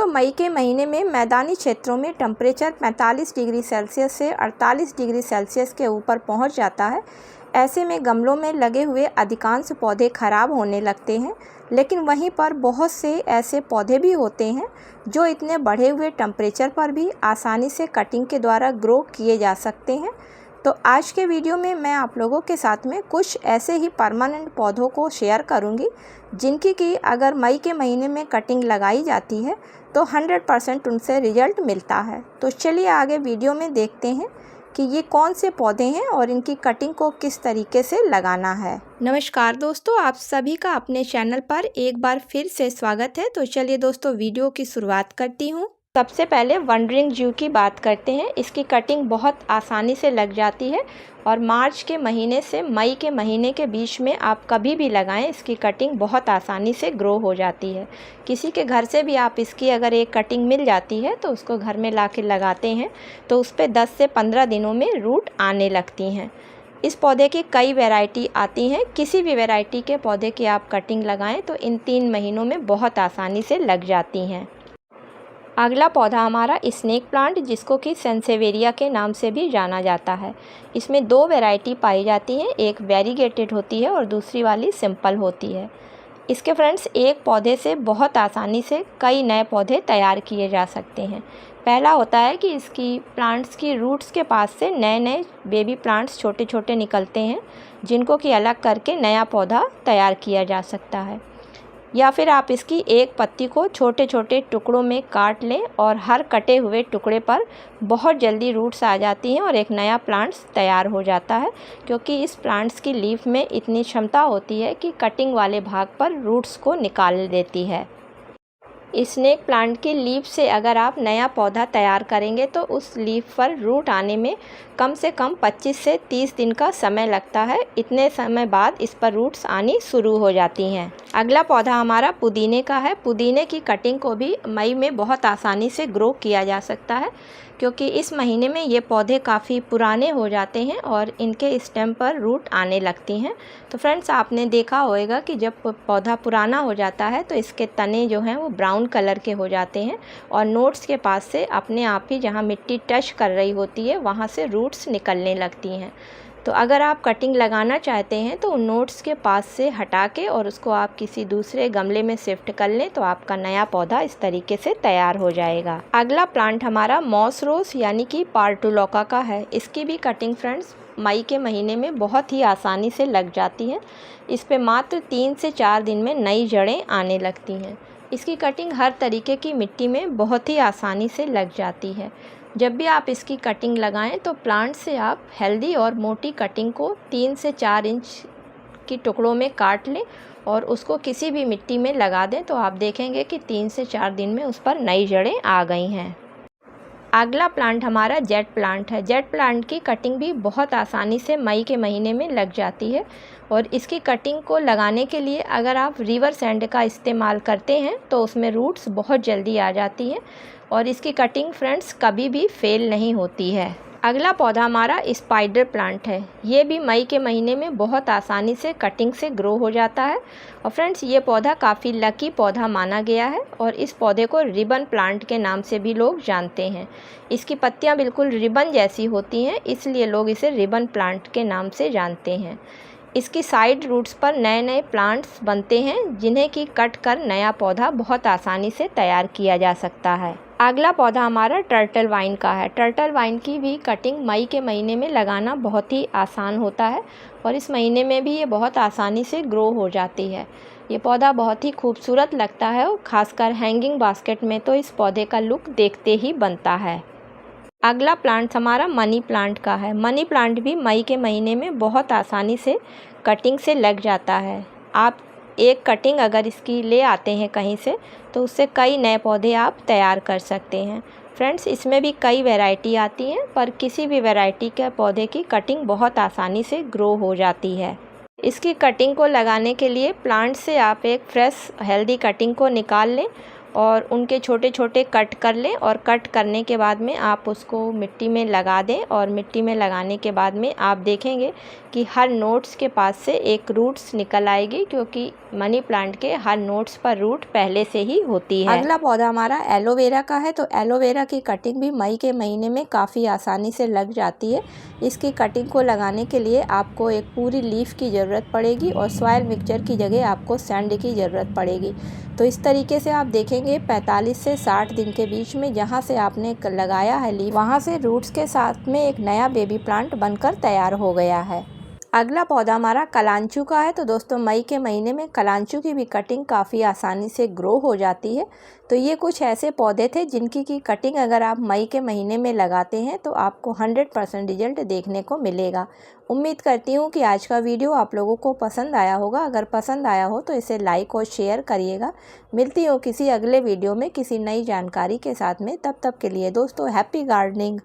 दोस्तों, मई के महीने में मैदानी क्षेत्रों में टेम्परेचर 45 डिग्री सेल्सियस से 48 डिग्री सेल्सियस के ऊपर पहुंच जाता है। ऐसे में गमलों में लगे हुए अधिकांश पौधे खराब होने लगते हैं, लेकिन वहीं पर बहुत से ऐसे पौधे भी होते हैं जो इतने बढ़े हुए टेम्परेचर पर भी आसानी से कटिंग के द्वारा ग्रो किए जा सकते हैं। तो आज के वीडियो में मैं आप लोगों के साथ में कुछ ऐसे ही परमानेंट पौधों को शेयर करूंगी जिनकी कि अगर मई के महीने में कटिंग लगाई जाती है तो 100% उनसे रिजल्ट मिलता है। तो चलिए आगे वीडियो में देखते हैं कि ये कौन से पौधे हैं और इनकी कटिंग को किस तरीके से लगाना है। नमस्कार दोस्तों, आप सभी का अपने चैनल पर एक बार फिर से स्वागत है। तो चलिए दोस्तों, वीडियो की शुरुआत करती हूँ। सबसे पहले वंडरिंग जू की बात करते हैं। इसकी कटिंग बहुत आसानी से लग जाती है और मार्च के महीने से मई के महीने के बीच में आप कभी भी लगाएं, इसकी कटिंग बहुत आसानी से ग्रो हो जाती है। किसी के घर से भी आप इसकी अगर एक कटिंग मिल जाती है तो उसको घर में ला के लगाते हैं तो उस पर 10 से 15 दिनों में रूट आने लगती हैं। इस पौधे की कई वैरायटी आती हैं। किसी भी वैरायटी के पौधे की आप कटिंग लगाएं तो इन 3 महीनों में बहुत आसानी से लग जाती हैं। अगला पौधा हमारा स्नेक प्लांट, जिसको कि सेंसेवेरिया के नाम से भी जाना जाता है। इसमें 2 वैरायटी पाई जाती हैं, एक वेरीगेटेड होती है और दूसरी वाली सिंपल होती है। इसके फ्रेंड्स, एक पौधे से बहुत आसानी से कई नए पौधे तैयार किए जा सकते हैं। पहला होता है कि इसकी प्लांट्स की रूट्स के पास से नए नए बेबी प्लांट्स छोटे छोटे निकलते हैं, जिनको कि अलग करके नया पौधा तैयार किया जा सकता है। या फिर आप इसकी एक पत्ती को छोटे छोटे टुकड़ों में काट लें और हर कटे हुए टुकड़े पर बहुत जल्दी रूट्स आ जाती हैं और एक नया प्लांट्स तैयार हो जाता है, क्योंकि इस प्लांट्स की लीफ में इतनी क्षमता होती है कि कटिंग वाले भाग पर रूट्स को निकाल देती है। स्नेक प्लांट की लीफ से अगर आप नया पौधा तैयार करेंगे तो उस लीफ पर रूट आने में कम से कम 25 से 30 दिन का समय लगता है। इतने समय बाद इस पर रूट्स आनी शुरू हो जाती हैं। अगला पौधा हमारा पुदीने का है। पुदीने की कटिंग को भी मई में बहुत आसानी से ग्रो किया जा सकता है, क्योंकि इस महीने में ये पौधे काफ़ी पुराने हो जाते हैं और इनके स्टेम पर रूट आने लगती हैं। तो फ्रेंड्स, आपने देखा होगा कि जब पौधा पुराना हो जाता है तो इसके तने जो हैं वो ब्राउन कलर के हो जाते हैं और नोट्स के पास से अपने आप ही जहाँ मिट्टी टच कर रही होती है वहाँ से रूट्स निकलने लगती हैं। तो अगर आप कटिंग लगाना चाहते हैं तो उन नोट्स के पास से हटा के और उसको आप किसी दूसरे गमले में शिफ्ट कर लें तो आपका नया पौधा इस तरीके से तैयार हो जाएगा। अगला प्लांट हमारा मॉस रोज यानी कि पार्टुलोका का है। इसकी भी कटिंग फ्रेंड्स मई के महीने में बहुत ही आसानी से लग जाती है। इस पे मात्र 3 से 4 दिन में नई जड़ें आने लगती हैं। इसकी कटिंग हर तरीके की मिट्टी में बहुत ही आसानी से लग जाती है। जब भी आप इसकी कटिंग लगाएं तो प्लांट से आप हेल्दी और मोटी कटिंग को 3 से 4 इंच की टुकड़ों में काट लें और उसको किसी भी मिट्टी में लगा दें तो आप देखेंगे कि 3 से 4 दिन में उस पर नई जड़ें आ गई हैं। अगला प्लांट हमारा जेट प्लांट है। जेट प्लांट की कटिंग भी बहुत आसानी से मई के महीने में लग जाती है और इसकी कटिंग को लगाने के लिए अगर आप रिवर सैंड का इस्तेमाल करते हैं तो उसमें रूट्स बहुत जल्दी आ जाती हैं और इसकी कटिंग फ्रेंड्स कभी भी फेल नहीं होती है। अगला पौधा हमारा स्पाइडर प्लांट है। ये भी मई के महीने में बहुत आसानी से कटिंग से ग्रो हो जाता है और फ्रेंड्स ये पौधा काफ़ी लकी पौधा माना गया है और इस पौधे को रिबन प्लांट के नाम से भी लोग जानते हैं। इसकी पत्तियां बिल्कुल रिबन जैसी होती हैं, इसलिए लोग इसे रिबन प्लांट के नाम से जानते हैं। इसकी साइड रूट्स पर नए नए प्लांट्स बनते हैं, जिन्हें कि कट कर नया पौधा बहुत आसानी से तैयार किया जा सकता है। अगला पौधा हमारा टर्टल वाइन का है। टर्टल वाइन की भी कटिंग मई के महीने में लगाना बहुत ही आसान होता है और इस महीने में भी ये बहुत आसानी से ग्रो हो जाती है। ये पौधा बहुत ही खूबसूरत लगता है और ख़ासकर हैंगिंग बास्केट में तो इस पौधे का लुक देखते ही बनता है। अगला प्लांट हमारा मनी प्लांट का है। मनी प्लांट भी मई के महीने में बहुत आसानी से कटिंग से लग जाता है। आप एक कटिंग अगर इसकी ले आते हैं कहीं से तो उससे कई नए पौधे आप तैयार कर सकते हैं। फ्रेंड्स, इसमें भी कई वैरायटी आती हैं, पर किसी भी वैरायटी के पौधे की कटिंग बहुत आसानी से ग्रो हो जाती है। इसकी कटिंग को लगाने के लिए प्लांट से आप एक फ्रेश हेल्दी कटिंग को निकाल लें और उनके छोटे छोटे कट कर लें और कट करने के बाद में आप उसको मिट्टी में लगा दें। और मिट्टी में लगाने के बाद में आप देखेंगे कि हर नोट्स के पास से एक रूट्स निकल आएगी, क्योंकि मनी प्लांट के हर नोट्स पर रूट पहले से ही होती है। अगला पौधा हमारा एलोवेरा का है। तो एलोवेरा की कटिंग भी मई के महीने में काफ़ी आसानी से लग जाती है। इसकी कटिंग को लगाने के लिए आपको एक पूरी लीफ की ज़रूरत पड़ेगी और सॉइल मिक्सचर की जगह आपको सैंड की ज़रूरत पड़ेगी। तो इस तरीके से आप देखेंगे 45 से 60 दिन के बीच में जहाँ से आपने लगाया है लीफ, वहाँ से रूट्स के साथ में एक नया बेबी प्लांट बनकर तैयार हो गया है। अगला पौधा हमारा कलांचू का है। तो दोस्तों मई के महीने में कलांचू की भी कटिंग काफ़ी आसानी से ग्रो हो जाती है। तो ये कुछ ऐसे पौधे थे जिनकी की कटिंग अगर आप मई के महीने में लगाते हैं तो आपको 100% रिजल्ट देखने को मिलेगा। उम्मीद करती हूँ कि आज का वीडियो आप लोगों को पसंद आया होगा। अगर पसंद आया हो तो इसे लाइक और शेयर करिएगा। मिलती हूँ किसी अगले वीडियो में किसी नई जानकारी के साथ में। तब तक के लिए दोस्तों हैप्पी गार्डनिंग।